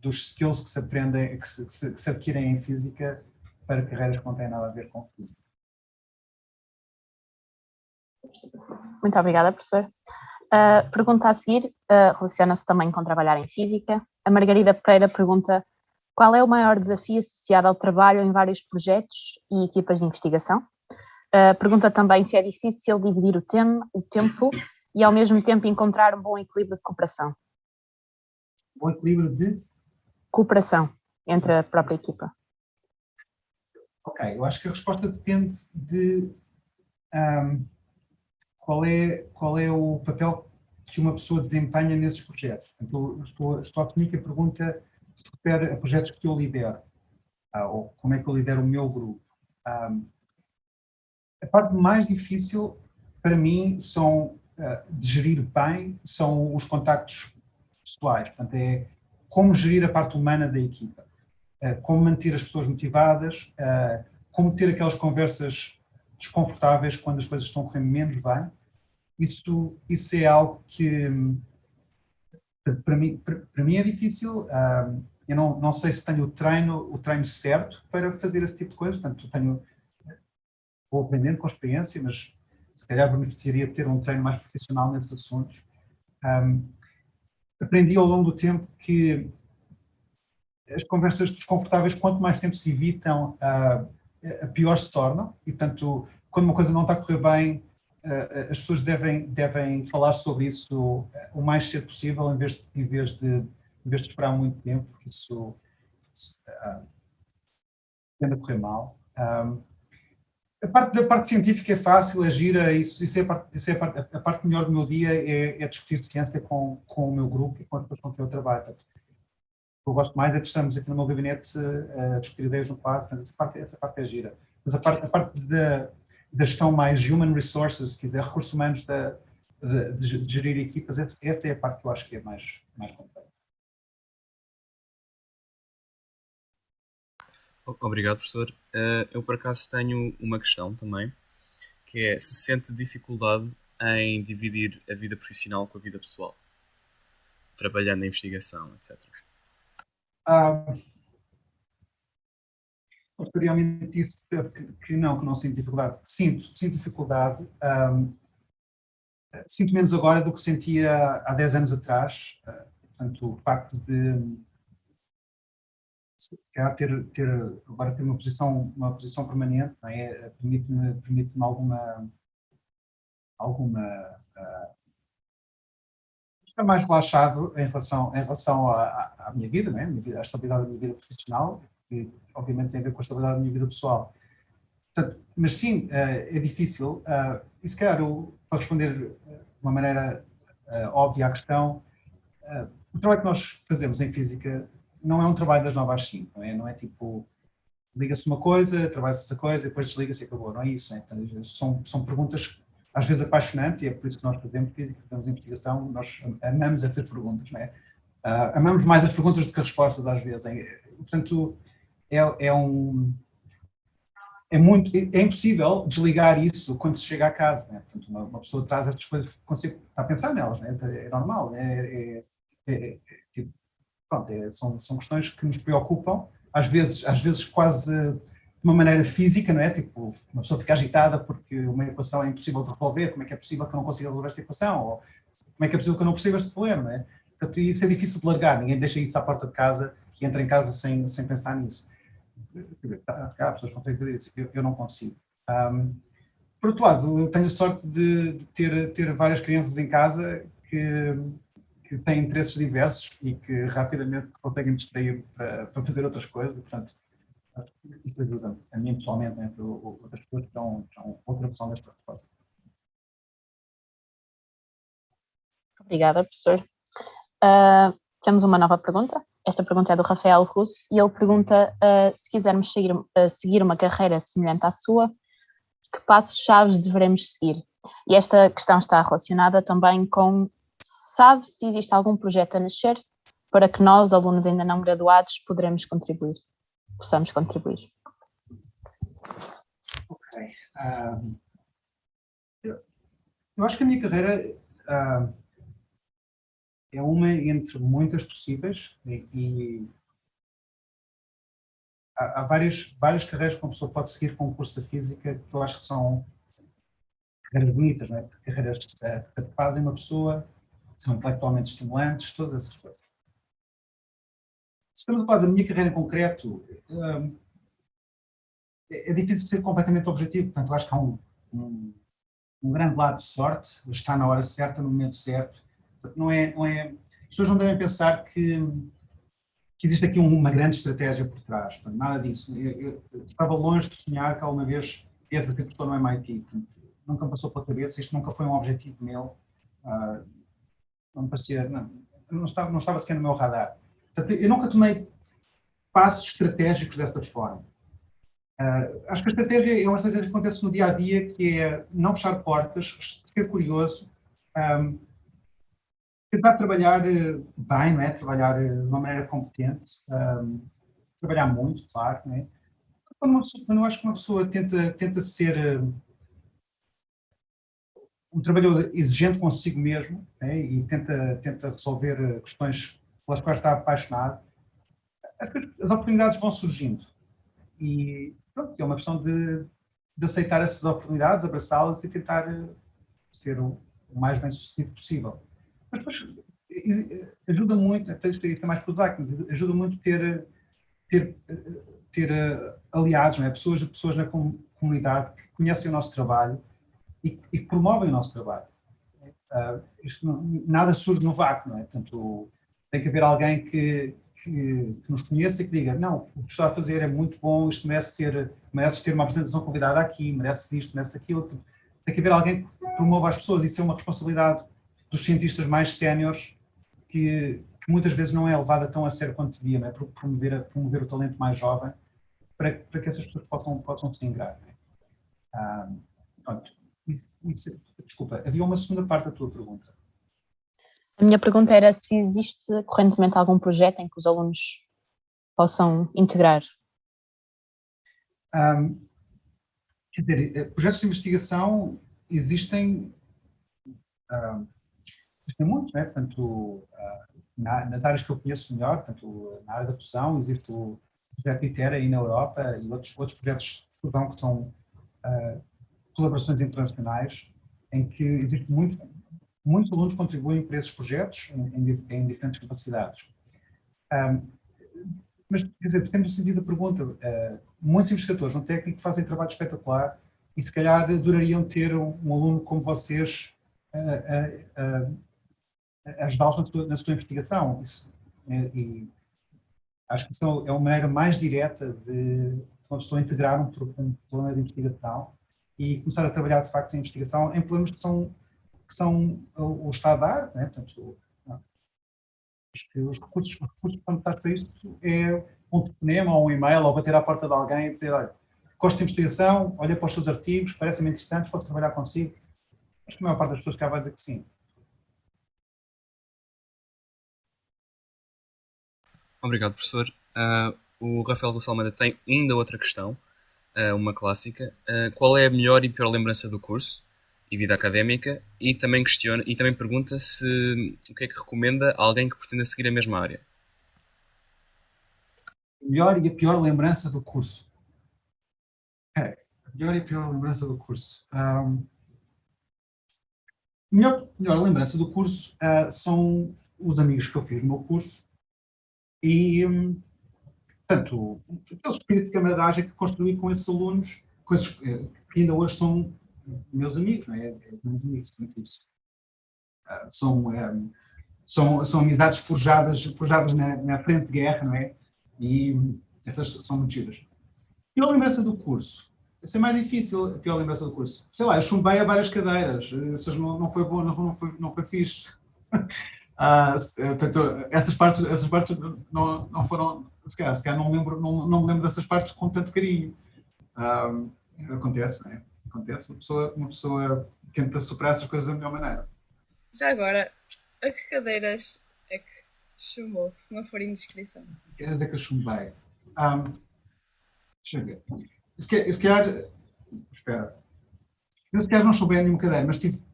dos skills que se aprendem, que se adquirem em física para carreiras que não têm nada a ver com física. Muito obrigada, professor. Pergunta a seguir relaciona-se também com trabalhar em física. A Margarida Pereira pergunta: qual é o maior desafio associado ao trabalho em vários projetos e equipas de investigação? Pergunta também se é difícil dividir o tempo e ao mesmo tempo encontrar um bom equilíbrio de cooperação. Bom equilíbrio de? Cooperação entre a própria equipa. Ok, eu acho que a resposta depende de qual é o papel que uma pessoa desempenha nesses projetos. Portanto, estou a assumir que a pergunta se refere a projetos que eu lidero, ou como é que eu lidero o meu grupo. A parte mais difícil para mim de gerir bem são os contactos pessoais. Portanto, é como gerir a parte humana da equipa, como manter as pessoas motivadas, como ter aquelas conversas desconfortáveis quando as coisas estão correndo menos bem. Isso é algo que para mim é difícil. Eu não sei se tenho o treino certo para fazer esse tipo de coisa. Portanto, vou aprendendo com a experiência, mas se calhar beneficiaria de ter um treino mais profissional nesses assuntos. Aprendi ao longo do tempo que as conversas desconfortáveis, quanto mais tempo se evitam, a pior se tornam. E, portanto, quando uma coisa não está a correr bem, as pessoas devem falar sobre isso o mais cedo possível, em vez de esperar muito tempo, porque isso tende a correr mal. A parte científica é fácil, é gira, isso é a parte melhor do meu dia, é discutir ciência com o meu grupo e com as pessoas com quem eu trabalho. O que eu gosto mais é de estarmos aqui no meu gabinete a discutir ideias no quadro, mas essa parte é gira. Mas a parte da gestão mais human resources, que é recursos humanos de gerir equipas, essa é a parte que eu acho que é mais complexa. Obrigado, professor. Eu, por acaso, tenho uma questão também, que é se sente dificuldade em dividir a vida profissional com a vida pessoal, trabalhando na investigação, etc. Posteriormente disse que não sinto dificuldade. Sinto dificuldade. Sinto menos agora do que sentia há 10 anos atrás. Portanto, o facto de se calhar agora ter uma posição permanente, não é? Permite-me estar mais relaxado em relação à minha vida, não é? À estabilidade da minha vida profissional, que obviamente tem a ver com a estabilidade da minha vida pessoal. Portanto, mas sim, é difícil. E se calhar, para responder de uma maneira óbvia à questão, o trabalho que nós fazemos em física não é um trabalho das 9 às 5, não é? Não é tipo, liga-se uma coisa, trabalha-se essa coisa, depois desliga-se e acabou. Não é isso. Não é? Então, são perguntas às vezes apaixonantes, e é por isso que nós fazemos investigação, nós amamos a ter perguntas, não é? Amamos mais as perguntas do que as respostas às vezes. Portanto, é impossível desligar isso quando se chega a casa, né? Portanto, uma pessoa traz estas coisas, consegue a pensar nelas, né? É normal, tipo, pronto, são questões que nos preocupam, às vezes quase de uma maneira física, não é? Tipo, uma pessoa fica agitada porque uma equação é impossível de resolver, como é que é possível que eu não consiga resolver esta equação, ou como é que é possível que eu não perceba este problema, não é? Portanto, isso é difícil de largar, ninguém deixa isso à porta de casa e entra em casa sem pensar nisso. Há pessoas que conseguem fazer isso, eu não consigo. Por outro lado, eu tenho a sorte de ter várias crianças em casa que têm interesses diversos e que rapidamente conseguem distrair para fazer outras coisas, portanto, isso ajuda a mim pessoalmente, né, para outras pessoas que dão outra opção desta resposta. Obrigada, professor. Temos uma nova pergunta. Esta pergunta é do Rafael Russo e ele pergunta se quisermos seguir uma carreira semelhante à sua, que passos-chave devemos seguir? E esta questão está relacionada também com, sabe se existe algum projeto a nascer para que nós, alunos ainda não graduados, possamos contribuir? Ok. Eu acho que a minha carreira é uma entre muitas possíveis e há várias carreiras que uma pessoa pode seguir com o curso de Física que eu acho que são carreiras bonitas, não é? Carreiras que fazem uma pessoa, são intelectualmente estimulantes, todas essas coisas. Se estamos a falar da minha carreira em concreto, é difícil ser completamente objetivo, portanto, eu acho que há um grande lado de sorte, está na hora certa, no momento certo. As pessoas não devem pensar que existe aqui uma grande estratégia por trás, portanto, nada disso. Eu estava longe de sonhar que alguma vez esse ser professor no MIT, portanto, nunca me passou pela cabeça, isto nunca foi um objetivo meu. não me parecia, não estava sequer no meu radar. Portanto, eu nunca tomei passos estratégicos dessa forma. Acho que a estratégia é uma estratégia que acontece no dia a dia, que é não fechar portas, ser curioso, tentar trabalhar bem, não é? Trabalhar de uma maneira competente, trabalhar muito, claro, não é? Quando eu acho que uma pessoa tenta ser um trabalhador exigente consigo mesmo, né? E tenta resolver questões pelas quais está apaixonado, acho que as oportunidades vão surgindo. E pronto, é uma questão de aceitar essas oportunidades, abraçá-las e tentar ser o mais bem sucedido possível. Mas depois ajuda muito, isto é mais prosaico, mas ajuda muito ter aliados, não é? pessoas na comunidade que conhecem o nosso trabalho e que promovem o nosso trabalho. Nada surge no vácuo, não é? Portanto, tem que haver alguém que nos conheça e que diga, não, o que está a fazer é muito bom, isto merece ter uma apresentação convidada aqui, merece isto, merece aquilo. Tem que haver alguém que promova as pessoas. Isso é uma responsabilidade dos cientistas mais séniores que muitas vezes não é levada tão a sério quanto devia, não é? Promover o talento mais jovem para que essas pessoas possam se ingrar. Pronto. Desculpa, havia uma segunda parte da tua pergunta. A minha pergunta era se existe correntemente algum projeto em que os alunos possam integrar. Quer dizer, projetos de investigação existem muitos, né? Portanto, nas áreas que eu conheço melhor, portanto, na área da fusão, existe o projeto ITER aí na Europa e outros projetos de fusão que são colaborações internacionais, em que existe muitos alunos contribuem para esses projetos em diferentes capacidades. Mas, quer dizer, depende do sentido da pergunta. Muitos investigadores no técnico fazem trabalho espetacular e se calhar adorariam ter um aluno como vocês ajudá-los na sua investigação. E acho que isso é uma maneira mais direta de uma pessoa integrar um problema de investigação e começar a trabalhar, de facto, em investigação em problemas que são o estado da arte, né? Portanto, acho que os recursos que são necessários para isto é um telefonema ou um e-mail ou bater à porta de alguém e dizer, olha, gosto de investigação, olha para os seus artigos, parece-me interessante, posso trabalhar consigo. Acho que a maior parte das pessoas cá vai dizer que sim. Obrigado, professor. O Rafael Gonçalves tem ainda outra questão, uma clássica. Qual é a melhor e pior lembrança do curso e vida académica? E também pergunta o que é que recomenda a alguém que pretenda seguir a mesma área. A melhor e a pior lembrança do curso. A melhor e a pior lembrança do curso. A melhor lembrança do curso são os amigos que eu fiz no meu curso e, portanto, aquele espírito de camaradagem que construí com esses alunos, que ainda hoje são meus amigos, não é? Meus amigos, muito isso. São amizades forjadas na frente de guerra, não é? E essas são muito giras. E a lembrança do curso? Essa é mais difícil, a pior lembrança do curso. Sei lá, eu chumbei a várias cadeiras, essas não foi bom, não foi fixe. Portanto, essas partes não foram, se calhar não me lembro dessas partes com tanto carinho. Acontece, não é? Acontece, uma pessoa tenta superar essas coisas da melhor maneira. Já agora, a que cadeiras é que chumbou, se não for indiscrição? Quer dizer que eu chumbei? Deixa eu ver. Se calhar, espera. Eu se calhar não chumbei nenhuma cadeira, mas tive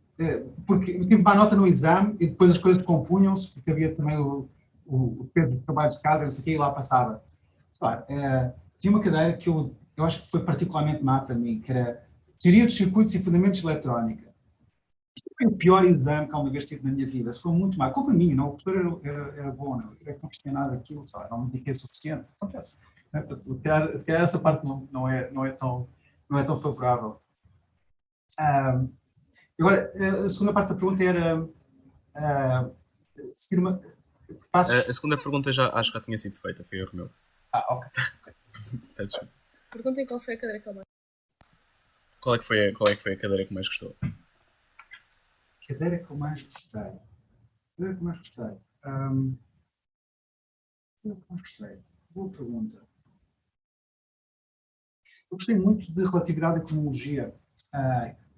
má nota no exame e depois as coisas compunham-se, porque havia também o peso de trabalhos de carga, não sei o quê, e lá passava. Claro, tinha uma cadeira que eu acho que foi particularmente má para mim, que era Teoria dos Circuitos e Fundamentos de Eletrónica. Isto foi o pior exame que alguma vez tive na minha vida. Foi muito má. Culpa minha, não. O professor era bom, não. Eu confessionava aquilo, sabe? Não me dediquei o suficiente. Acontece. Essa parte não é tão favorável. Agora, a segunda parte da pergunta era seguir uma... A segunda pergunta acho que já tinha sido feita, foi erro meu. Ok. Peço desculpa. Perguntem qual foi a cadeira que ele mais... Qual é que foi a cadeira que mais gostou? Cadeira que eu mais gostei? O que mais gostei? O que mais gostei? Boa pergunta. Eu gostei muito de relatividade e cosmologia,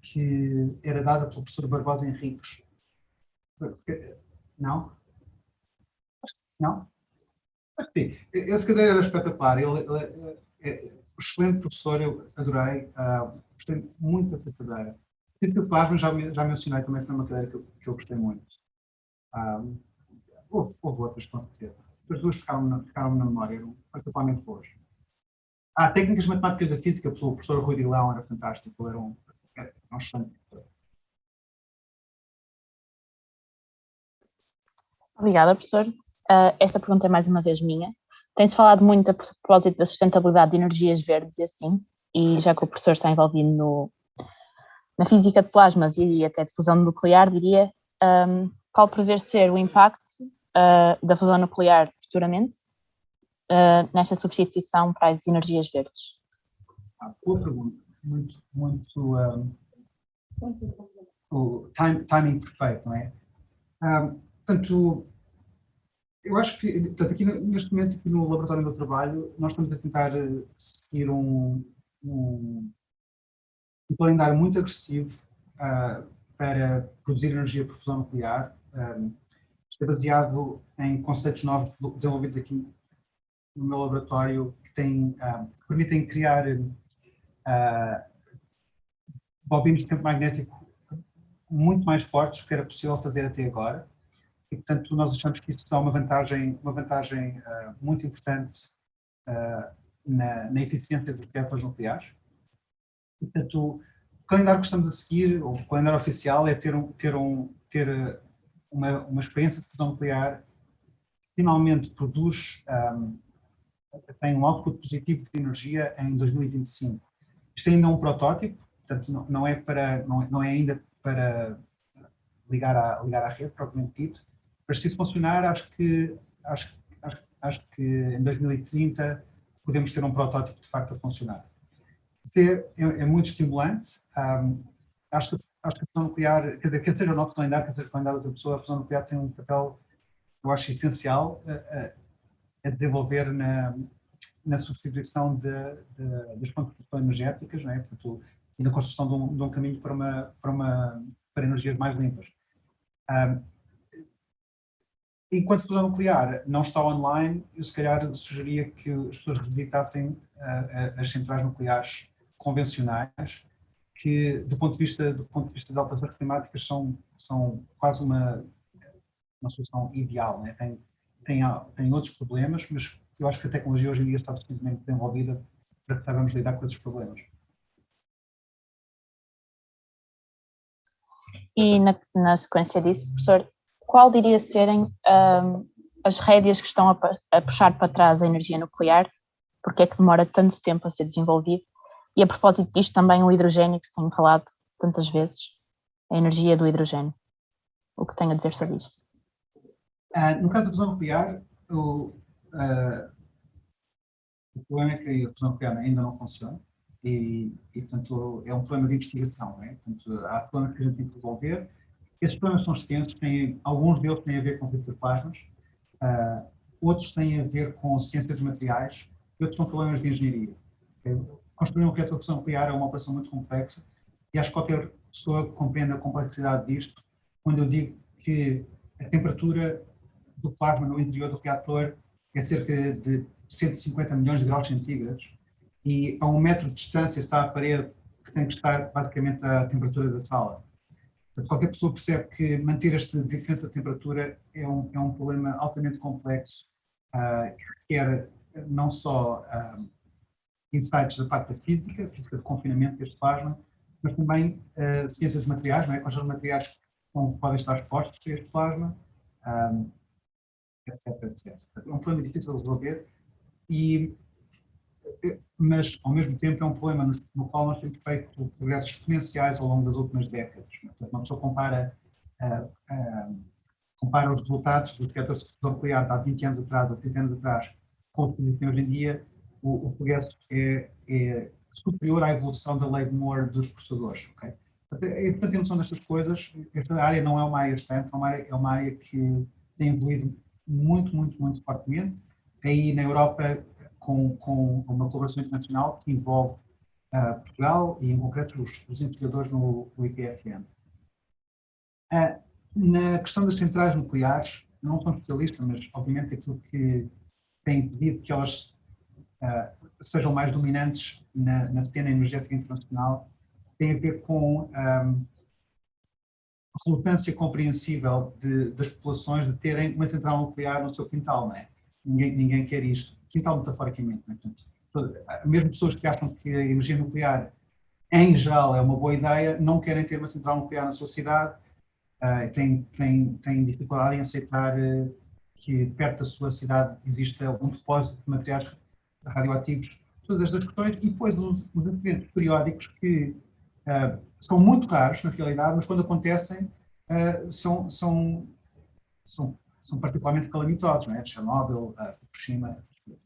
que era dada pelo professor Barbosa Henriques. Não? Não? Acho que sim. Esse cadeira era espetacular. Ele é um excelente professor, eu adorei. Gostei muito dessa cadeira. Física de plasma já mencionei também, foi uma cadeira que eu gostei muito. Houve outras, com certeza. As duas ficaram na memória, eram particularmente boas. Técnicas matemáticas da física, pelo professor Rui de Leão, era fantástico. Ele era um excelente professor. Obrigada, professor. Esta pergunta é mais uma vez minha. Tem-se falado muito a propósito da sustentabilidade de energias verdes e assim, e já que o professor está envolvido na física de plasmas e até de fusão nuclear, diria, qual prevê ser o impacto da fusão nuclear futuramente nesta substituição para as energias verdes? Boa pergunta. Muito o timing perfeito, não é? Portanto, eu acho que, portanto, aqui neste momento, aqui no laboratório do trabalho, nós estamos a tentar seguir um calendário muito agressivo para produzir energia por fusão nuclear. Isto é baseado em conceitos novos desenvolvidos aqui no meu laboratório que permitem criar bobinas de campo magnético muito mais fortes do que era possível fazer até agora. E, portanto, nós achamos que isso dá uma vantagem muito importante na eficiência dos reatores nucleares. E, portanto, o calendário que estamos a seguir, ou o calendário oficial, é ter uma experiência de fusão nuclear que finalmente tem um output positivo de energia em 2025. Isto ainda é um protótipo, portanto, não é ainda para ligar à rede, propriamente dito, mas se isso funcionar, acho que em 2030 podemos ter um protótipo de facto a funcionar. Isso é muito estimulante. Acho que a fusão nuclear, quer seja o nosso calendário, quer seja o calendário de outra pessoa, a fusão nuclear tem um papel, eu acho, essencial a desenvolver na substituição das fontes de produção energéticas, não é? Portanto, e na construção de um caminho para energias mais limpas. Enquanto a fusão nuclear não está online, eu se calhar sugeria que as pessoas revisitassem as centrais nucleares convencionais, que do ponto de vista das alterações climáticas são quase uma solução ideal, né? Tem outros problemas, mas eu acho que a tecnologia hoje em dia está suficientemente desenvolvida para que saibamos lidar com esses problemas. E na sequência disso, professor, qual diria serem as rédeas que estão a puxar para trás a energia nuclear? Porque é que demora tanto tempo a ser desenvolvido? E a propósito disto também o hidrogênio, que se tem falado tantas vezes, a energia do hidrogênio. O que tem a dizer sobre isto? No caso da fusão nuclear, o problema é que a fusão nuclear ainda não funciona e, portanto, é um problema de investigação, não é? Portanto, há problemas que a gente tem que resolver. Esses problemas são extensos, alguns deles têm a ver com física de plasmas, outros têm a ver com ciência dos materiais e outros são problemas de engenharia. Construir um reator de fusão nuclear é uma operação muito complexa e acho que qualquer pessoa compreende a complexidade disto quando eu digo que a temperatura do plasma no interior do reator é cerca de 150 milhões de graus centígrados e a 1 metro de distância está a parede que tem que estar basicamente à temperatura da sala. Portanto, qualquer pessoa percebe que manter esta diferença de temperatura é um problema altamente complexo que requer não só insights da parte da física de confinamento deste plasma, mas também ciência dos materiais, não é? Quais são os materiais que podem estar expostos a este plasma, etc. É um problema difícil de resolver, mas ao mesmo tempo é um problema no qual nós temos feito progressos exponenciais ao longo das últimas décadas. Portanto, uma pessoa compara os resultados dos reatores de fusão nuclear de há 20 anos atrás ou 30 anos atrás com o que existem hoje em dia, o progresso é superior à evolução da lei de Moore dos processadores. Okay? É importante ter noção destas coisas. Esta área não é uma área distante, é uma área que tem evoluído muito, muito, muito fortemente. Aí na Europa, com uma colaboração internacional que envolve Portugal e, em concreto, os investigadores no IPFM. Na questão das centrais nucleares, não sou especialista, mas obviamente aquilo que tem impedido que elas sejam mais dominantes na cena energética internacional tem a ver com a relutância compreensível das populações de terem uma central nuclear no seu quintal, não é? Ninguém quer isto. Quintal metaforicamente, não é? Portanto, mesmo pessoas que acham que a energia nuclear, em geral, é uma boa ideia, não querem ter uma central nuclear na sua cidade, têm dificuldade em aceitar que perto da sua cidade exista um depósito de materiais radioativos, todas estas questões, e depois os eventos periódicos que são muito raros, na realidade, mas quando acontecem são particularmente calamitosos, não é? Chernobyl, Fukushima, essas coisas.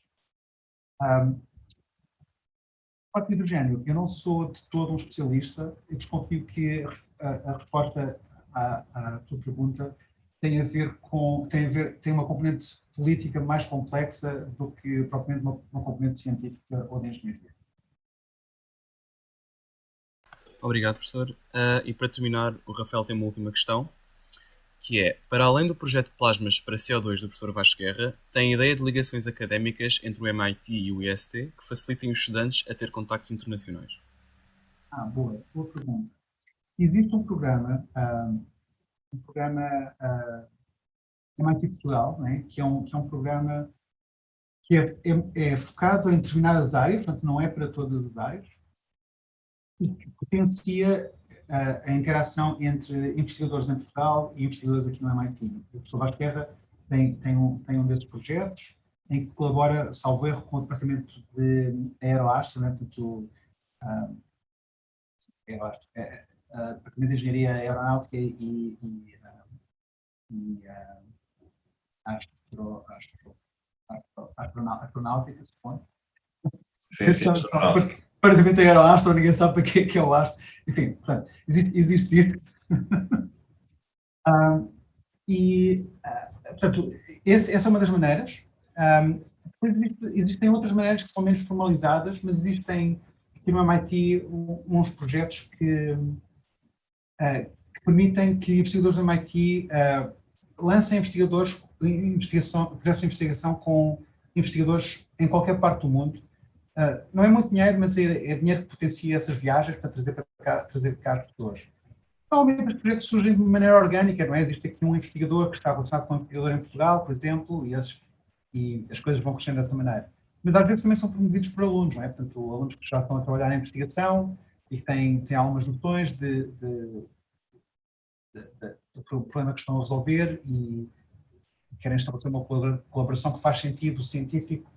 Parte de hidrogênio, eu não sou de todo um especialista e desconfio que a resposta à tua pergunta tem uma componente política mais complexa do que propriamente uma componente científica ou de engenharia. Obrigado, professor. E para terminar, o Rafael tem uma última questão, que é, para além do projeto de plasmas para CO2 do professor Vasco Guerra, tem ideia de ligações académicas entre o MIT e o IST que facilitem os estudantes a ter contactos internacionais? Boa pergunta. Existe um programa MIT Portugal, né, que é um programa que é focado em determinadas áreas, portanto não é para todas as áreas, e que potencia a interação entre investigadores em Portugal e investigadores aqui no MIT. O professor Vasco Guerra tem um desses projetos, em que colabora, salvo erro, com o Departamento de Aeroastro, né, portanto, Departamento de Engenharia Aeronáutica e astronáutica, suponho. Departamento de Aeroastro, ninguém sabe para que é o astro. Enfim, portanto, existe isso. Portanto, essa é uma das maneiras. Depois existem outras maneiras que são menos formalizadas, mas existem aqui no MIT uns projetos que permitem que investigadores do MIT lancem projetos de investigação com investigadores em qualquer parte do mundo. Não é muito dinheiro, mas é dinheiro que potencia essas viagens para trazer cá as pessoas. Normalmente os projetos surgem de maneira orgânica, não é? Existe aqui um investigador que está relacionado com um investigador em Portugal, por exemplo, e as coisas vão crescendo dessa maneira. Mas às vezes também são promovidos por alunos, não é? Portanto, alunos que já estão a trabalhar em investigação e têm algumas noções do problema que estão a resolver e querem estabelecer uma colaboração que faz sentido científico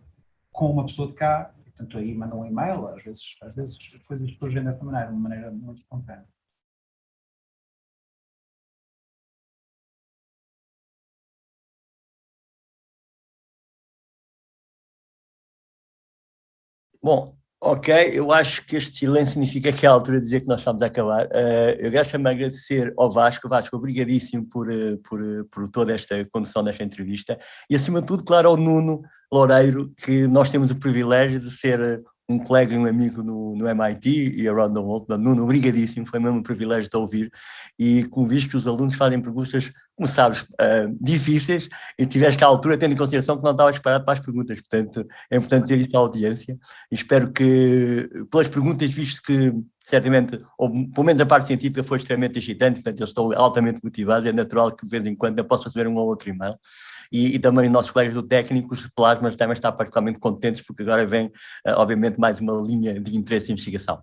com uma pessoa de cá. Portanto, aí mandam um e-mail, às vezes as coisas surgem dessa maneira, de uma maneira muito espontânea. Bom, ok, eu acho que este silêncio significa que é a altura de dizer que nós estamos a acabar. Eu gosto-me de agradecer ao Vasco. Vasco, obrigadíssimo por toda esta condução desta entrevista e, acima de tudo, claro, ao Nuno Loureiro, que nós temos o privilégio de ser um colega e um amigo no MIT e around the world. Nuno, obrigadíssimo, foi mesmo um privilégio de ouvir e como visto que os alunos fazem perguntas, como sabes, difíceis e tiveste cá à altura, tendo em consideração que não estavas preparado para as perguntas, portanto é importante ter isso à audiência e espero que, pelas perguntas, visto que certamente, ou pelo menos a parte científica foi extremamente excitante, portanto eu estou altamente motivado, é natural que de vez em quando eu possa receber um ou outro e-mail. E também os nossos colegas do técnico, os plasmas, também estão particularmente contentes, porque agora vem, obviamente, mais uma linha de interesse e investigação.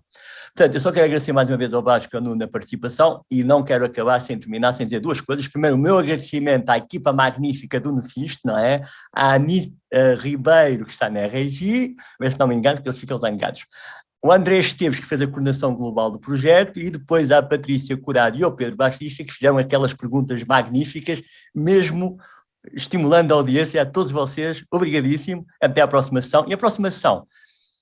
Portanto, eu só quero agradecer mais uma vez ao Vasco e ao Nuno na participação e não quero acabar sem terminar, sem dizer duas coisas. Primeiro, o meu agradecimento à equipa magnífica do Nefist, não é? À Anitta Ribeiro, que está na RGI, mas se não me engano, porque eles ficam zangados. O André Esteves, que fez a coordenação global do projeto, e depois a Patrícia Curado e o Pedro Batista, que fizeram aquelas perguntas magníficas, mesmo estimulando a audiência. A todos vocês, obrigadíssimo, até à próxima sessão. E a próxima sessão,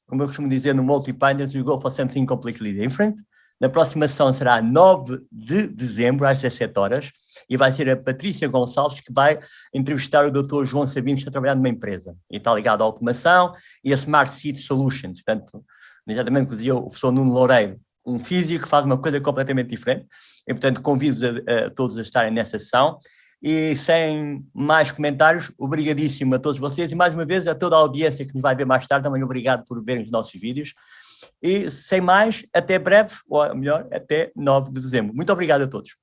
como eu costumo dizer no Multi-Pioneers, we go for something completely different. Na próxima sessão será 9 de dezembro, às 17 horas, e vai ser a Patrícia Gonçalves que vai entrevistar o Dr. João Sabino, que está trabalhando numa empresa e está ligado à automação e a Smart City Solutions. Portanto, exatamente o que dizia o professor Nuno Loureiro, um físico que faz uma coisa completamente diferente. E, portanto, convido a todos a estarem nessa sessão. E sem mais comentários, obrigadíssimo a todos vocês e mais uma vez a toda a audiência que nos vai ver mais tarde, também obrigado por verem os nossos vídeos. E sem mais, até breve, ou melhor, até 9 de dezembro. Muito obrigado a todos.